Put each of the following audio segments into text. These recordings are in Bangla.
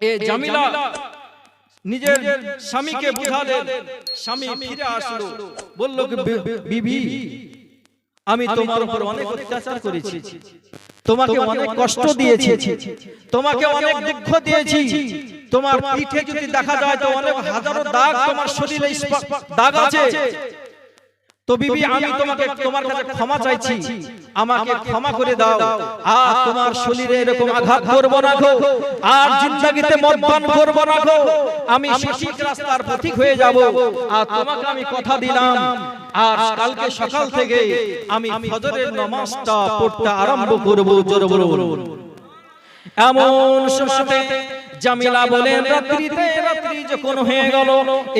এ জামিলা নিজের স্বামীকে বুঝালেন। স্বামী ফিরে আসলো, বলল বিবি, আমি তোমার উপর অনেক অত্যাচার করেছি, তোমাকে অনেক কষ্ট দিয়েছি, তোমাকে অনেক দুঃখ দিয়েছি। তোমার পিঠে যদি দেখা যায় তো অনেক হাজারো দাগ তোমার শরীরে দাগ আছে। তো বিবি, আমি তোমার কাছে ক্ষমা চাইছি, আমাকে ক্ষমা করে দাও। আর তোমার শরীরে এরকম আঘাত করব না গো, আর জিন্দেগিতে মদ্যপান করব না গো। আমি সঠিক রাস্তার পথিক হয়ে যাব। আর তোমাকে আমি কথা দিলাম, আর কালকে সকাল থেকে আমি ফজরের নামাজটা পড়তে আরম্ভ করব। জোরে বলুন। এমন সময়তে জামিলা বলেন, রাত্রি যখন হয়ে গেল,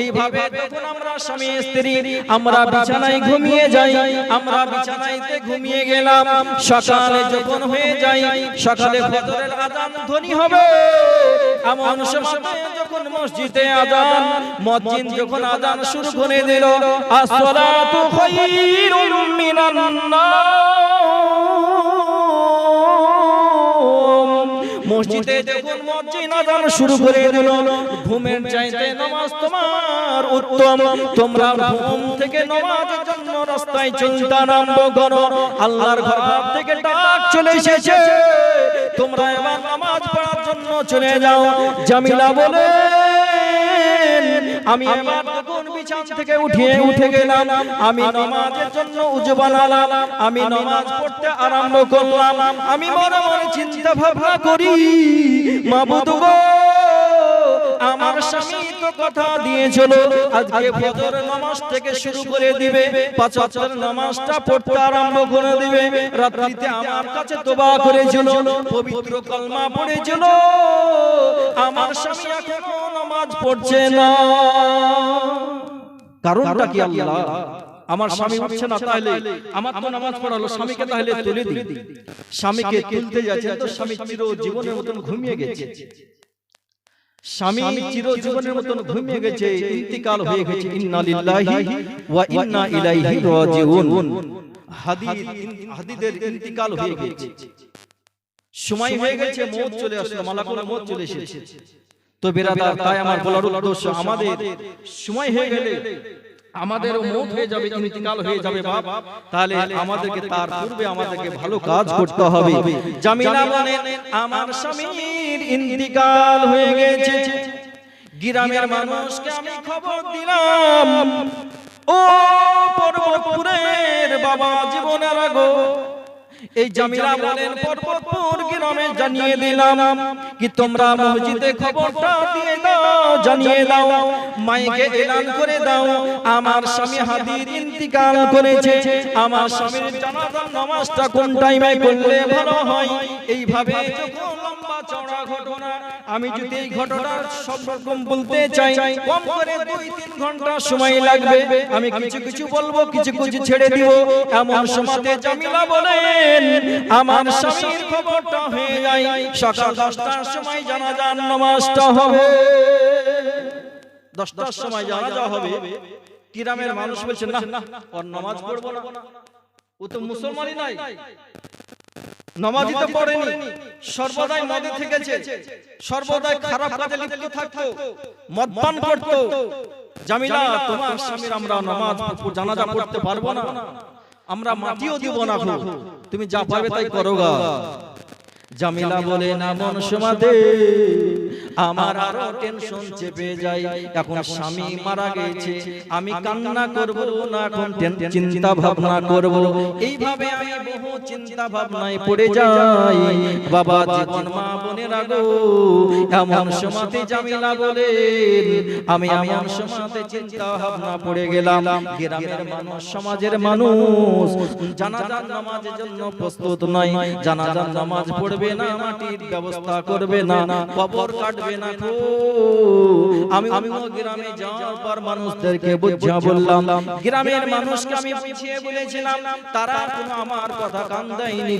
এইভাবে যখন আমরা স্বামী স্ত্রী আমরা বিছানায় ঘুমিয়ে যাই, আমরা বিছানায়তে ঘুমিয়ে গেলাম। সকালে যখন হয়ে যাই, সকালে ফজরের আযান ধ্বনি হবে। এমন সময় যখন মসজিদে আযান, মুয়াজ্জিন যখন আযান শুরু করে দিল, আসসালাতু খায়রুম মিনান নাওম, মসজিদে যখন মুয়াজ্জিন আযান শুরু করে দিল, ঘুমের চাইতে নামাজ তোমার উত্তম। তোমরা ঘুম থেকে নামাজের জন্য রাস্তায় চলতে আরম্ভ করো। আল্লাহর ঘর থেকে ডাক চলে এসেছে, তোমরা এবার নামাজ পড়ার জন্য চলে যাও। জামিলা বলেন, আমি এবার যখন বিছানা থেকে উঠে গেলাম, আমি নামাজের জন্য উযু বানালাম, আমি নামাজ পড়তে আরম্ভ করলাম। আমি মনে মনে চিন্তা ভাবনা করি, মাবুদ গো, আমার স্বামী তো কথা দিয়েছিল আজকে ফজর নামাজ থেকে শুরু করে দিবে, পাঁচ ওয়াক্তের নামাজটা পড়তে আরম্ভ করে দিবে। রাত্রিতে আমার কাছে তওবা করেছিল, পবিত্র কালমা পড়েছিল, আমার স্বামী এখনো নামাজ পড়ছে না। কারণটা কি আল্লাহ? আমার স্বামী উঠছে না, তাহলে আমার তো নামাজ পড়ালো, স্বামীকে তাহলে তুলে দিই। স্বামীকে তুলতে যাচ্ছে তো স্বামী চির জীবনের মতন ঘুমিয়ে গেছে। স্বামী চির জীবনের মতন ঘুমিয়ে গেছে, ইন্তিকাল হয়ে গেছে। ইন্না লিল্লাহি ওয়া ইন্না ইলাইহি রাজিউন। হাদিদের ইন্তিকাল হয়ে গেছে, সময় হয়ে গেছে, মওত চলে আসলো, মালাকুল মওত চলে এসেছে। তো বেরাদার, তাই আমার বলার উদ্দেশ্য, আমাদের সময় হয়ে গেলে আমাদেরও মওত হয়ে যাবে, ইন্তিকাল হয়ে যাবে বাপ, তাহলে আমাদেরকে তার পূর্বে আমাদেরকে ভালো কাজ করতে হবে। জামিলা বলেন, আমার স্বামীর ইন্তিকাল হয়ে গেছে, গ্রামের মানুষকে আমি খবর দিলাম, ও পর্বতপুরের বাবা জীবনের আগো। এই জামিলা বলেন, পর্বতপুর গ্রামে জানিয়ে দিলাম কি তোমরা মসজিদে খবরটা দিয়ে দাও, জানিয়ে দাও, মাইকে এলান করে দাও, আমার স্বামী হাদির ইন্তিকাল করেছে। আমার স্বামীর জানাজার নামাজটা কোন টাইমে করলে ভালো হয়? এইভাবে যখন লম্বা চওড়া ঘটনা, আমি যদি এই ঘটনার সব রকম বলতে চাই, কম করে 2-3 ঘন্টা সময় লাগবে। আমি কিছু কিছু বলবো, কিছু কিছু ছেড়ে দিব। এমন সময়তে জামিলা বলেন, আমার স্বামীর খবরটা হয়ে যায় সকাল 10টার সময় জানাজার নামাজটা হবে। 10টার সময় জানাজা হবে। গ্রামের মানুষ বলছে, না ওর নামাজ পড়বো না, ও তো মুসলমানই নাই, নামাজই তো পড়েনি, সর্বদাই মদে থেকেছে, সর্বদাই খারাপ কাজে লিপ্ত থাকতো, মদপান করতো। জামিলা, তোমার স্বামীর আমরা নামাজ জানাজা পড়তে পারবো না, আমরা মাটিও দিব না, তুমি যা পারবে তাই করো গা। জামিলা বলে, না মন সমাদে আমার আরো টেনশন চেপে যায়, এখন স্বামী মারা গেছে, আমি কান্না করব না, এখন চিন্তা ভাবনা করব। এইভাবে আমি বহু চিন্তা ভাবনায় পড়ে যাই। বাবা জীবন, মা বোনেরা গো, এমন সময়তে জামিলা বলেন, আমি এমন সময়তে চিন্তা ভাবনা পড়ে গেলাম, গ্রামের মানুষ, সমাজের মানুষ জানাজার নামাজের জন্য প্রস্তুত নয়, জানাজার নামাজ পড়বে না, মাটির ব্যবস্থা করবে না, কবর কাটবে না। আমি গ্রামে যাওয়ার পর মানুষদেরকে বুঝিয়ে বললাম, গ্রামের মানুষকে আমি বুঝিয়ে বলেছিলাম, তারা কোনো আমার কথা কান দেয়নি।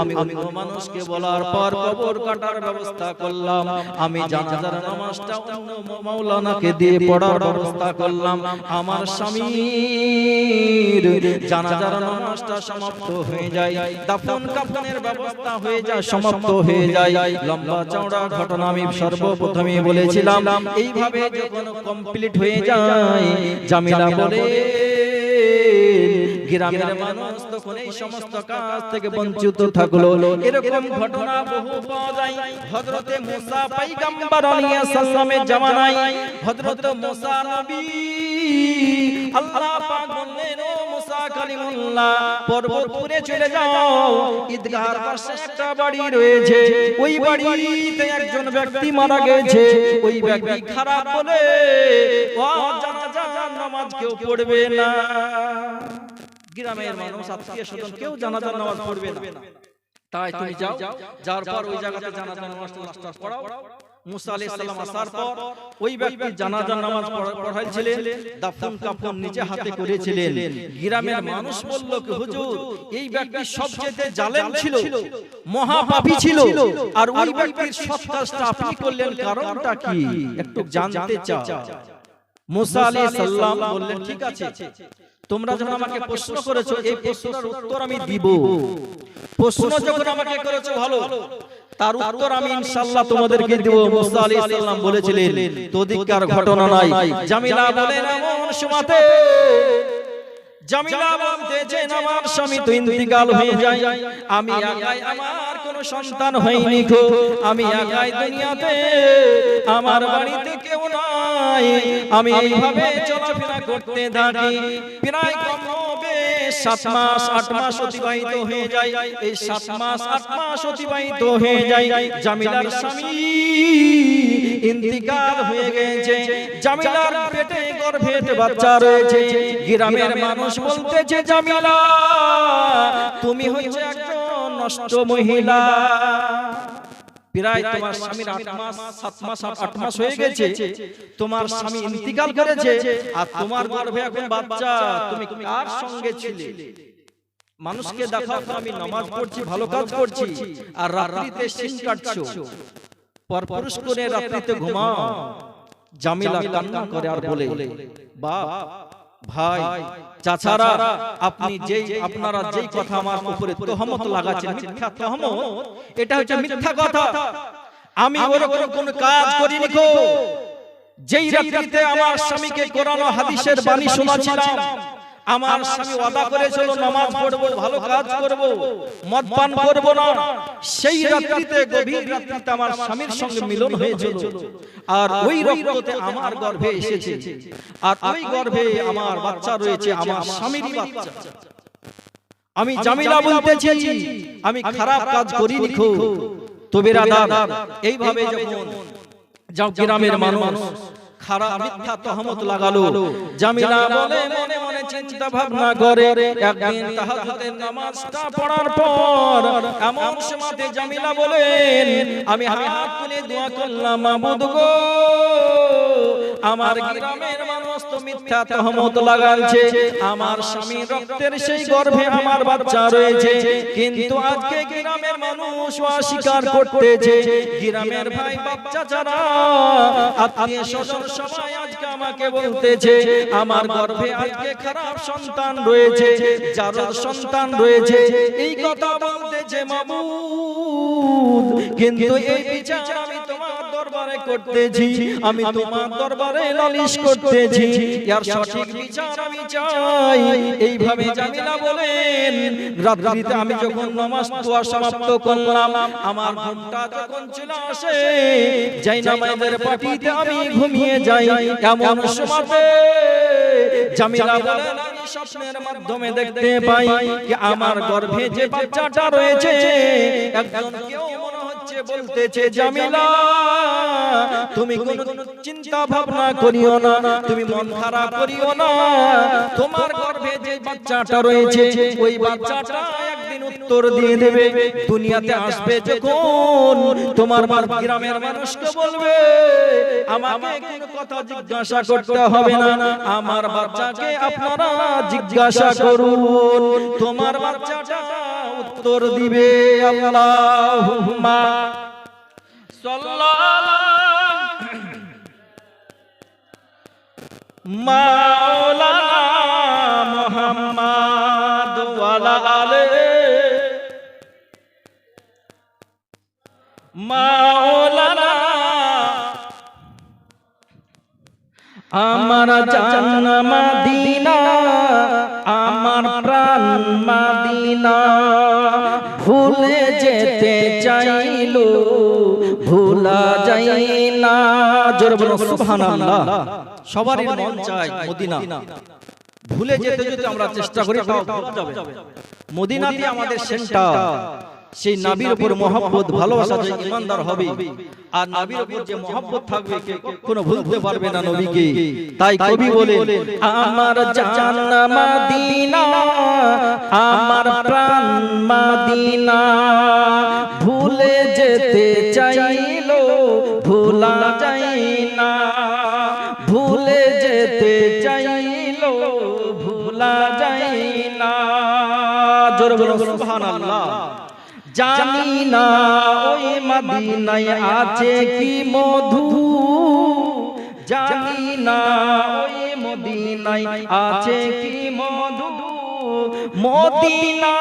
আমি মানুষকে বলার পর কবর কাটার ব্যবস্থা করলাম। আমি জানাজার নামাজটা অন্য মাওলানাকে দিয়ে পড়ার ব্যবস্থা করলাম। আমার স্বামীর জানাজার নামাজটা সমাপ্ত হয়ে যায়, দাফন কাফনের ব্যবস্থা হয়ে যায়, সমাপ্ত হয়ে যায়। লম্বা চওড়া ঘটনা ঘটনা আমি সর্বপ্রথমে বলেছিলাম। এইভাবে যখন কমপ্লিট হয়ে যায়, জামিলা বলে গ্রামের মানুষ তখন এই সমস্ত কাজ থেকে বঞ্চিত থাকলো। এরকম ঘটনা বহু পাওয়া যায়। হযরতে মুসা পয়গম্বর আলাইহিস সালামের জামানায় হযরত মুসা নবী আল্লাহ পাক বললেন, ও মুসা কালিমুল্লাহ, পর্বত উপরে চলে যাও, ঈদগাহর পাশে একটা বাড়ি রয়েছে, ওই বাড়িতে একজন ব্যক্তি মারা গেছে, ওই ব্যক্তি খারাপ বলে ও জানাজা নামাজ কেউ পড়বে না। গ্রামের মানুষ আত্মীয় স্বজন কেউ জানাজার নামাজ পড়বে না, তাই তুমি যাও, যাওয়ার পর ওই জায়গাতে জানাজার নামাজটা পড়াও। মুসা আলাইহিস সালাম আসার পর ওই ব্যক্তি জানাজার নামাজ পড়াইছিলেন, দাফন কাফন নিজে হাতে করেছিলেন। গ্রামের মানুষ বলল কি হুজুর, এই ব্যক্তি সবচেয়ে জালেম ছিল, মহাপাপী ছিল, আর ওই ব্যক্তির সৎ কাজটা আপনি করলেন, কারণটা কি একটু জানতে চাও। মুসা আলাইহিস সালাম বললেন, ঠিক আছে, তোমরা যখন আমাকে প্রশ্ন করেছো, এই প্রশ্নের উত্তর আমি দিব। প্রশ্ন যখন আমাকে করেছো ভালো, তার উত্তর আমি ইনশাআল্লাহ তোমাদেরকে দেব। মুসা আলাইহিস সালাম বলেছিলেন, তদিককার ঘটনা নাই। জামিলা বলেন, এমন সময়তে জামিলা বলতেছেন, আমার স্বামী তো ইন্তিকাল হয়ে যায়, আমি একাই, আমার কোনো সন্তান হয়নি গো, আমি একাই দুনিয়াতে, আমার বাড়িতে কেউ নাই, আমি এইভাবে চলাফেরা করতে থাকি। প্রায় কম হবে 7 মাস 8 মাস অতিবাহিত হয়ে যায়। এই 7 মাস 8 মাস অতিবাহিত হয়ে যায়, জামিলার স্বামী ইন্তিকাল হয়ে গেছে, জামিলার পেটে গর্ভে বাচ্চা রয়েছে। গ্রামের মানুষ বলতেছে, জামিলা তুমি হচ্ছে একজন নষ্ট মহিলা, প্রায় তোমার স্বামীর 8 মাস 7 মাস 8 মাস হয়ে গেছে, তোমার স্বামী ইন্তিকাল করেছে, আর তোমার গর্ভে এখন বাচ্চা, তুমি কার সঙ্গে ছিলে? মানুষকে দেখাও আমি নামাজ পড়ছি, ভালো কাজ করছি, আর রাত্রিতে সিন কাটছো, পরপুরুষ করে রাত্রিতে ঘুমাও। জামিলা কান্না করে আর বলে, বাপ, ভাই, চাচারা, আপনি আপনারা যেই কথা আমার উপরে তহমত লাগাচ্ছেন, মিথ্যা তহমত, এটা হচ্ছে মিথ্যা কথা। আমি ওরকম কোন কাজ করিনি গো। যেই রাত্রিতে আমার স্বামীকে কোরআন ও হাদিসের বাণী শোনাচ্ছিলাম, আমার স্বামী ওয়াদা করেছিল নামাজ পড়বো, ভালো কাজ করব, মদ পান করব না, সেই রাত্রিতে গভীর রাত্রিতে আমার স্বামীর সঙ্গে মিলন হয়েছিল, আর ওই রক্ততে আমার গর্ভে এসেছে, আর ওই গর্ভে আমার বাচ্চা রয়েছে, আমার স্বামীরই বাচ্চা। আমি জামিলা বলতেছি, আমি খারাপ কাজ করিনি গো। তবে রাদার এইভাবে যখন গ্রামের মানুষ খারাপ মিথ্যা তহমত লাগালো, জামিলা বলে মনে মনে চিন্তা ভাবনা করে, একদিন তাহাজ্জুদের নামাজটা পড়ার পর এমন সময়তে জামিলা বলেন, আমি হাত তুলে দোয়া করলাম, মাবুদ গো, আমার গ্রামের মানুষ তো মিথ্যা তহমত লাগাচ্ছে, আমার স্বামীর রক্তের সেই গর্ভে আমার বাচ্চা রয়েছে, কিন্তু আজকে গ্রামের মানুষ অস্বীকার করতেছে, গ্রামের ভাই বাচ্চা ছাড়া আত্মীয় স্বজন সবাই আজকে আমাকে বলতেছে আমার গর্ভে আজকে খারাপ সন্তান রয়েছে, জারদ সন্তান রয়েছে, এই কথা বলতেছে মাবুদ, কিন্তু এই বিচার আমি তোমার দরবারে করতেছি, আমি তোমার দরবারে নালিশ করতেছি, এর সঠিক বিচার আমি চাই। এইভাবে জামিলা বলেন, রাত্রিতে আমি যখন নামাজ দোয়া সমাপ্ত করলাম, আমার ঘুমটা যখন চলে আসে, যাই নামাজের পাটিতে আমি ঘুমিয়ে যাই, এমন সময়তে জামিলা বলেন, আমি স্বপ্নের মাধ্যমে দেখতে পাই যে আমার গর্ভে যে বাচ্চাটা রয়েছে, একজন কেউ মনে হচ্ছে বলতেছে, জামিলা তুমি কোনো চিন্তা ভাবনা করিও না, তুমি মন খারাপ করিও না, তোমার গর্ভে যে বাচ্চাটা রয়েছে, ওই বাচ্চাটা একদিন উত্তর দিয়ে দেবে, দুনিয়াতে আসবে যখন তোমার গ্রামের মানুষকে বলবে, আমাকে কোনো কথা জিজ্ঞাসা করতে হবে না, আমার বাচ্চাকে আপনারা জিজ্ঞাসা করুন, তোমার বাচ্চাটা উত্তর দিবে। আল্লাহুম্মা সাল্লাল্লাহু মাওলানা মুহাম্মাদ ওয়ালা আলিহি মাওলানা আমার জান মদিনা, আমার প্রাণ মদিনা, ভুলে যেতে চাইলো ভোলা যায় না। জোরে বলো সুবহানাল্লাহ। সবারই মন চায় মদিনা, ভুলে যেতে যদি আমরা চেষ্টা করি তাও ভুলা যাবে। মদিনাতে আমাদের সেন্টার, সেই নবীর উপর মহব্বত ভালোবাসা যে ইমানদার হবে, আর নবীর উপর যে মহব্বত থাকবে কে কখনো ভুলতে পারবে না নবীকে। তাই কবি বলে আমার জান মদিনা, আমার প্রাণ মদিনা, ভুলে যেতে চাইলো ভোলা যায় না, ভুলে যেতে চাইলো ভোলা যায় না। জোরে বলো সুবহানাল্লাহ। জানি না ওই মদিনায় আছে কি মধু, জানি না ওই মদিনায় আছে কি মধু, মদিনা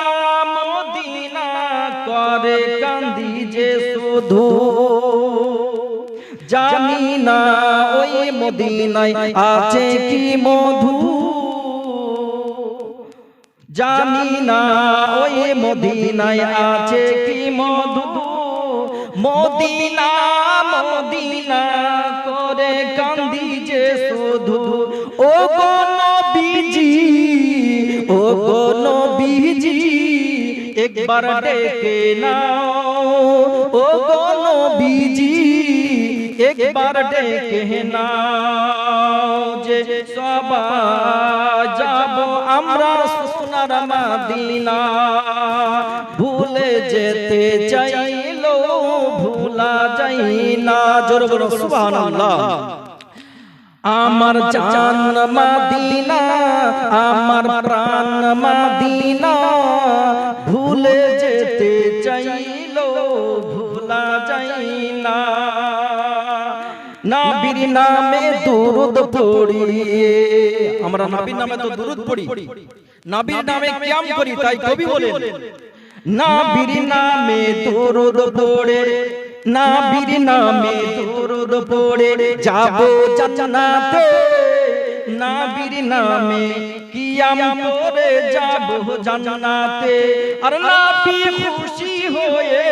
মদিনা করে কান্দি যে শুধু, জানি না ওই মদিনায় আছে কি মধু, জানি না ওই মদিনায় আছে কি মধু, মদিনা মদিনা করে কান্দি যে শুধু। ও গো নবীজি, ও গো নবীজি, একবার ডেকে নাও, ও গো নবীজি, একবার ডেকে নাও, যে সবাই যাব আমরা সোনার মদিনা, ভুলে যেতে চাইলো ভোলা যায় না। জোরে বলো সুবহানাল্লাহ। আমার জান মদিনা, আমার প্রাণ মদিনা, ভুলে যেতে চাইলো ভোলা যায় না। নবীর নামে দুরূদ পড়ি, আমরা নবীর নামে তো দুরূদ পড়ি, নবীর নামে কিয়াম করি। তাই কবি বলেন নবীর নামে দুরূদ পড়ে, নবীর নামে দুরূদ পড়ে যাব জান্নাতে, নবীর নামে কিয়াম করে যাব জান্নাতে। আর নবী খুশি হয়ে,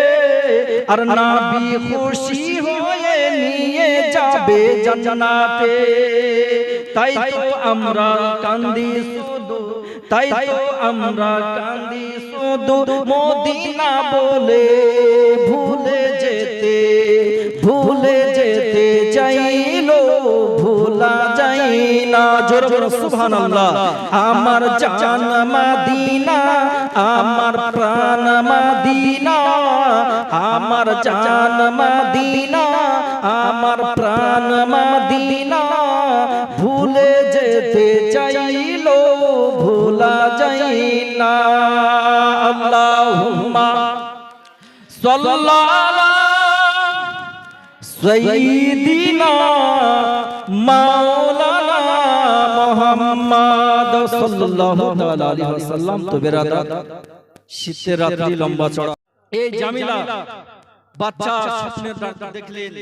আর নবী খুশি হয়ে নিয়ে যাবে জান্নাতে। তাই তো আমরা কান্দি শুধু, তাই তো আমরা কান্দি শুধু, মদিনা বলে ভুলে যেতে, ভুলে যেতে চাইলো ভোলা যায় না। জোরে বলো সুবহানাল্লাহ। আমার জান মদিনা, আমার প্রাণ মদিনা, আমার জান মদিনা, আমার প্রাণ মদিনা, ভুলে যেতে চাইলো ভোলা যায় না। আল্লাহুম্মা সাল্লাল্লাহু সাইয়্যিদিনা মাওলানা মুহাম্মদ সাল্লাল্লাহু তাআলা আলাইহি ওয়াসাল্লাম। তো বেরাদার, শীতের রাত্রি লম্বা চড়া, এই জামিলা বাচ্চা স্বপ্নে দেখলেন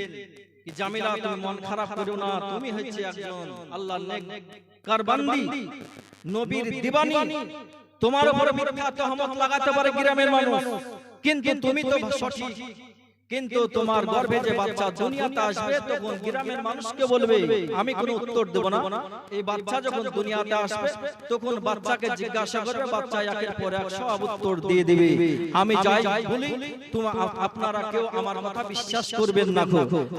কি জামিলা তুমি মন খারাপ করো না, তুমি হচ্ছে একজন আল্লাহর নেককার বান্দি, নবীর দিবানী, তোমার উপর মিথ্যা তহমত লাগাতে পারে গ্রামের মানুষ, কিন্তু তুমি তো সঠিক। কিন্তু তোমার গর্ভে যে বাচ্চা দুনিয়াতে আসবে তখন গ্রামের মানুষকে বলবে আমি কোনো উত্তর দেব না। এই বাচ্চা যখন দুনিয়াতে আসবে তখন বাচ্চাকে জিজ্ঞাসা করবে, বাচ্চা একের পর এক সব উত্তর দিয়ে দিবে। আমি যাই বলি তোমরা আপনারা কেউ আমার কথা বিশ্বাস করবেন না,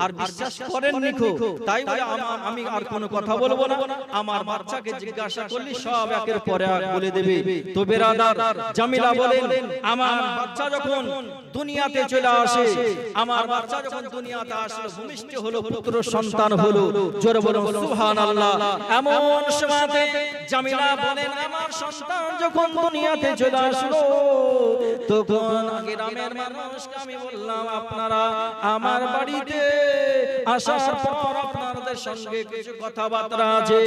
আর বিশ্বাস করেননি, তাই বলে আমি আর কোনো কথা বলবো না। আমার বাচ্চাকে জিজ্ঞাসা করলে সব একের পর এক বলে দেবে। তো বেরাদার, জামিলা বলেন আমার বাচ্চা যখন দুনিয়াতে চলে আসে, আমার বাচ্চা যখন দুনিয়াতে আসলো, ভূমিষ্ঠ হলো, পুত্র সন্তান হলো, জোরে বলো সুবহানাল্লাহ। এমন সময়তে জামিলা বলেন আমার সন্তান যখন দুনিয়াতে চলে আসলো, তখন গ্রামের মানুষকে আমি বললাম আপনারা আমার বাড়িতে আসার পর আপনাদের সঙ্গে কিছু কথাবার্তা আছে।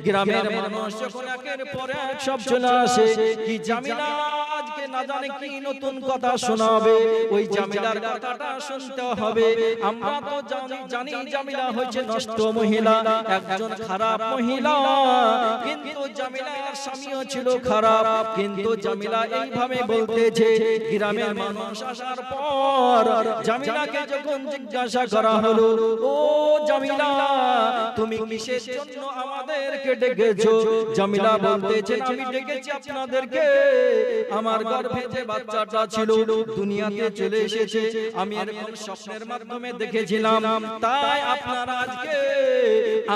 গ্রামের মানুষ যখন একের পর এক সব চলে আসে, কি জামিলা আজকে না জানে কি নতুন কথা শোনাবে, ওই জামিলার কথাটা শুনতে হবে। আমরা তো জানি জামিলা হচ্ছে নষ্ট মহিলা, একজন খারাপ মহিলা, কিন্তু জামিলার স্বামীও ছিল খারাপ। কিন্তু জামিলা এইভাবে বলতেছে, গ্রামের মানুষ আসার পর জামিলাকে যখন জিজ্ঞাসা করা হলো, ও জামিলা তুমি কিসের জন্য আমাদেরকে ডেকেছো? জামিলা বলতেছে, আমি ডেকেছি আপনাদেরকে, আমার গর্ভে যে বাচ্চাটা ছিল দুনিয়াতে চলে এসেছে, আমি এরকম স্বপ্নের মাধ্যমে দেখেছিলাম, তাই আপনারা আজকে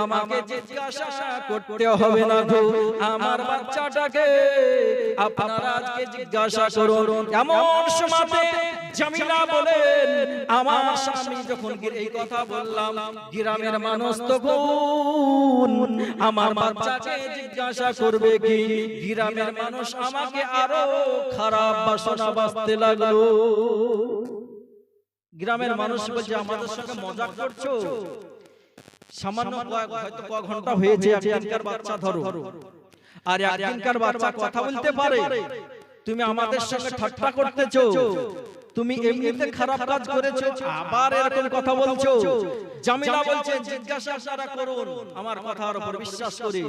আমাকে জিজ্ঞাসা করতে হবে না গো, আমার বাচ্চাটাকে আপনারা আজকে জিজ্ঞাসা করুন। এমন সময় জামিলা বলেন, আমার স্বামী যখন এই কথা বললাম, গ্রামের মানুষ তখন আমার বাচ্চাকে জিজ্ঞাসা করবে কি? গ্রামের মানুষ আমাকে আরো খারাপ বাসনা বাঁচতে লাগলো। গ্রামের মানুষ বলছে, আমাদের সঙ্গে মজা করছো? সামান্য হয়তো ক ঘন্টা হয়েছে, একদিনকার বাচ্চা ধরো, আর একদিনকার বাচ্চা কথা বলতে পারে, তুমি আমাদের সঙ্গে ঠাট্টা করতেছো, তুমি এমনিতে খারাপ কাজ করেছো, আবার এরকম কথা বলছো। জামিলা বলছে, জিজ্ঞাসা আপনারা করুন আমার কথার উপর বিশ্বাস করে।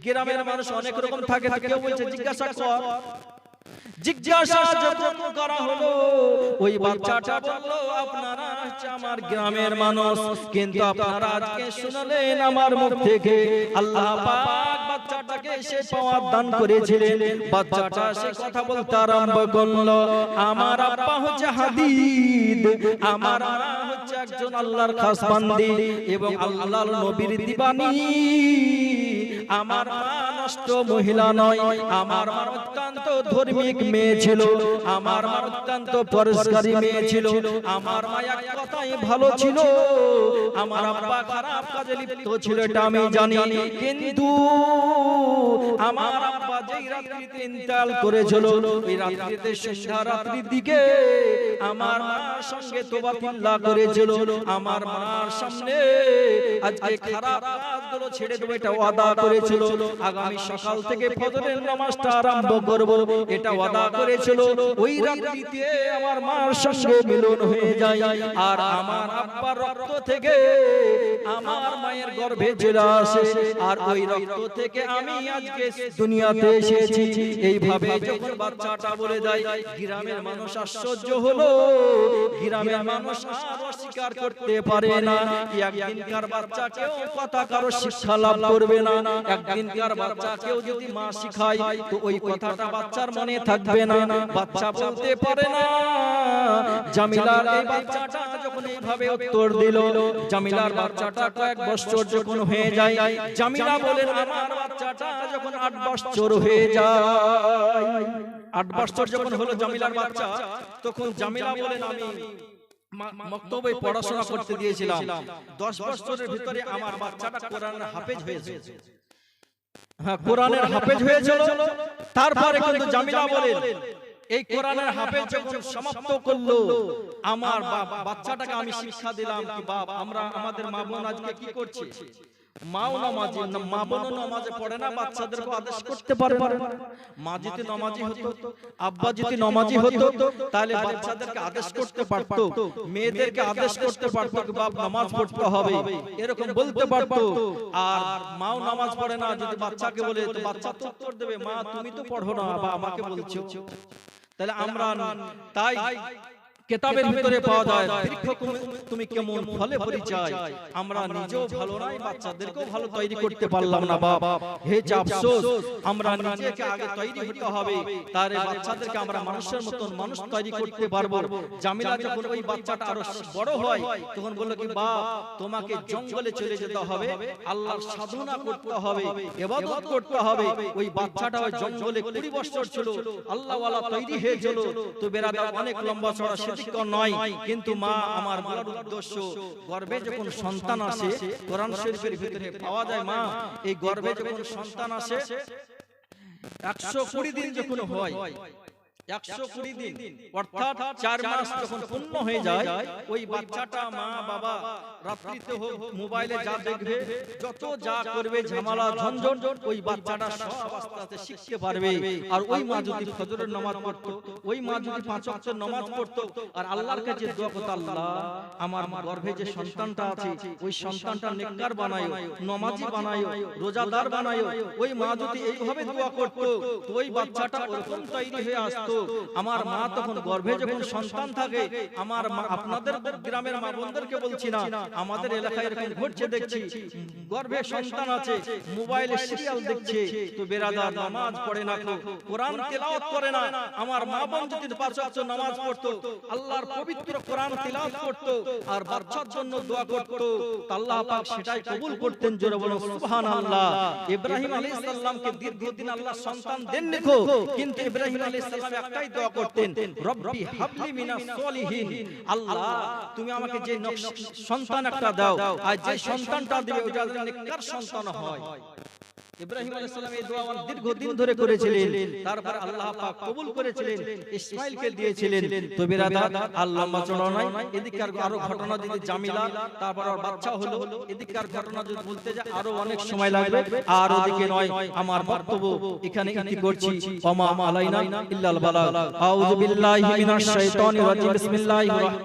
গ্রামের মানুষ অনেক রকম থাকে, কেউ বলছে জিজ্ঞাসা কর। জিজ্ঞাসা যখন করা হলো, ওই বাচ্চাটা বলল, আপনারা হচ্ছে আমার গ্রামের মানুষ, কিন্তু আপনারা আজকে শুনলেন আমার মুখ থেকে, আল্লাহ পাক বাচ্চাটাকে সে পাওয়ার দান করেছিলেন। বাচ্চাটা সে কথা বলতে আরম্ভ করলো, আমার আব্বা হচ্ছে হাদিদ, আমার মা হচ্ছে একজন আল্লাহর খাস বান্দি এবং আল্লাহর নবীর দিবানী, আমার মা নষ্ট মহিলা নয়, আমার মা অত্যন্ত ধার্মিক মেয়ে ছিল, আমার মা অত্যন্ত পরিষ্কারী মেয়ে ছিল, আমার মা এক কথাই ভালো ছিল, আমার আব্বা খারাপ কাজে লিপ্ত ছিল এটা আমি জানি, কিন্তু আমার আব্বা যেই রাত্রিতে ইন্তেকাল করেছিল, এই রাত্রিতে সন্ধ্যা রাত্রির দিকে আমার মার সঙ্গে তওবাতুল্লাহ করেছিল, আমার মার সামনে আজকে খারাপ কাজগুলো ছেড়ে দেব এটা ওয়াদা করেছিল, আগামী সকাল থেকে ফজরের নামাজটা আরম্ভ করব এটা ওয়াদা করেছিল। ওই রাত্রিতে আমার মার সঙ্গে মিলন হয়ে যায়, আর আমার আব্বার রক্ত থেকে আমার মায়ের গর্ভে চলে আসে, আর ওই রক্ত থেকে আমি আজকে দুনিয়াতে এসেছি। এইভাবে যখন বাচ্চাটা বলে দেয়, গ্রামের মানুষ আশ্চর্য হলো, গ্রামের মানুষ আর অস্বীকার করতে পারে না। একদিনকার বাচ্চা কেউ কথা কারো শিক্ষা লাভ করবে না, একদিনকার বাচ্চা কেউ যদি মা শিখায় তো ওই কথাটা বাচ্চার মনে থাকবে না, বাচ্চা বলতে পারে না। জামিলার এই বাচ্চাটা যখন এইভাবে উত্তর দিল, জামিলার বাচ্চাটা কয়েক বছর যখন হয়ে যায়, জামিলা বলেন, আমার বাচ্চাটা যখন 8 বছর হয়ে যায়, 8 বছর যখন হলো জামিলার বাচ্চা, তখন জামিলা বলেন, আমি মক্তবে পড়াশোনা করতে দিয়েছিলাম, 10 বছরের ভিতরে আমার বাচ্চাটা কোরআনের হাফেজ হয়েছে। হ্যাঁ, কোরআনের হাফেজ হয়েছিল। তারপরে কিন্তু জামিলা বলেন, এই কোরআনের হাফেজ যখন সমাপ্ত করলো, আমার বাচ্চাটাকে আমি শিক্ষা দিলাম কি বাপ, আমরা আমাদের মা বোন আজকে কি করছি, মাও নামাজি, মা বোনও নামাজে পড়ে না, বাচ্চাদেরকে আদেশ করতে পারে না। মা যদি নামাজি হতো, আব্বা যদি নামাজি হতো, তাহলে বাচ্চাদেরকে আদেশ করতে পারতো, মেয়েদেরকে আদেশ করতে পারতো কি বাপ নামাজ পড়তে হবে, এরকম বলতে পারতো। আর মাও নামাজ পড়ে না, যদি বাচ্চাকে বলে তো বাচ্চা তো উত্তর দেবে, মা তুমি তো পড়ো না বা আমাকে বলছো। তাহলে আমরা তাই কিতাবের ভিতরে পাওয়া যায়, বৃক্ষ তুমি কেমন ফলে পরিচয়, আমরা নিজেও ভালো নাই, বাচ্চাদেরকেও ভালো তৈরি করতে পারলাম না বাবা, হে যে আফসোস, আমরা নিজেকে আগে তৈরি হতে হবে, তারে বাচ্চাদেরকে আমরা মানুষের মতন মানুষ তৈরি করতে পারবো। জামিলা যখন ওই বাচ্চাটা আরো বড় হয়, তখন বলল কি বাপ, তোমাকে জঙ্গলে চলে যেতে হবে, আল্লাহর সাধনা করতে হবে, ইবাদত করতে হবে। ওই বাচ্চাটা ওই জঙ্গলে 20 বছর ছিল, আল্লাহ ওয়ালা তৈরি হয়েছিল। তো বেরাদার অনেক লম্বা চড়া নয়, কিন্তু মা আমার বলার উদ্দেশ্য, গর্ভে যখন সন্তান আসে, কোরআন শরীফের ভিতরে পাওয়া যায়, মা এই গর্ভে যখন সন্তান আসে 120 দিন যখন হয়, 120 দিন অর্থাৎ 4 মাস যখন পূর্ণ হয়ে যায়, ওই বাচ্চাটা মা বাবা রাত্রিতে হোক মোবাইলে যা দেখবে, যত যা করবে ঝামেলা ঝঞ্ঝট, ওই বাচ্চাটা সব আস্তে আস্তে শিখতে পারবে। আর ওই মা যদি ফজরের নামাজ পড়তো, ওই মা যদি 5 ওয়াক্ত নামাজ পড়তো, আর আল্লাহর কাছে দোয়া করতো, আল্লাহ আমার গর্ভে যে সন্তানটা আছে ওই সন্তানটা নেককার বানায়ো, নামাজি বানায়ো, রোজাদার বানায়ো, ওই মা যদি এইভাবে দোয়া করতো, তো ওই বাচ্চাটা ওরকম তৈরি হয়ে আসতো। আমার মা তখন গর্ভে যখন সন্তান থাকে, আমার মা, আপনাদের গ্রামের মা বোনদেরকে বলছি না, আমাদের এলাকায় এরকম ঘটছে দেখছি, গর্ভে সন্তান আছে, মোবাইলে সিরিয়াল দেখছে, তো বেরাদার নামাজ পড়ে না, কোরআন তেলাওয়াত করে না। আমার মা বোন যদি 5 ওয়াক্ত নামাজ পড়তো, আল্লাহর পবিত্র কোরআন তেলাওয়াত করতো, আর বাচ্চার জন্য দোয়া করতো, আল্লাহ পাক সেটাই কবুল করতেন। জোরে বলুন সুবহানাল্লাহ। ইব্রাহিম আলাইহিস সালামকে দীর্ঘদিন আল্লাহ সন্তান দেননি, কিন্তু ইব্রাহিম আলাইহিস সালাম একটাই দোয়া করতেন, রব্বি হাবলি মিনাস সলিহিন, আল্লাহ তুমি আমাকে যে সন্তান একটা দাও, আর যে সন্তানটা দিবে ওটা যেন নেককার সন্তান হয়। ইব্রাহিম আলাইহিস সালাম এই দোয়া দীর্ঘদিন ধরে করেছিলেন, তারপর আল্লাহ পাক কবুল করেছিলেন, ইসমাইলকে দিয়েছিলেন। তো বিরাদার আল্লাহ বাঁচানো নাই, এদিককার আরো ঘটনা যদি জামিলা, তারপর আর বাচ্চা হলো, এদিককার ঘটনা যদি বলতে যায় আরো অনেক সময় লাগবে, আর ওদিকে নয়। আমার বক্তব্য এখানে ইতি করছি। ওমা আলাইনা ইল্লাল বালাগ। আউযু বিল্লাহি মিনাশ শাইতানির রাজিম। বিসমিল্লাহির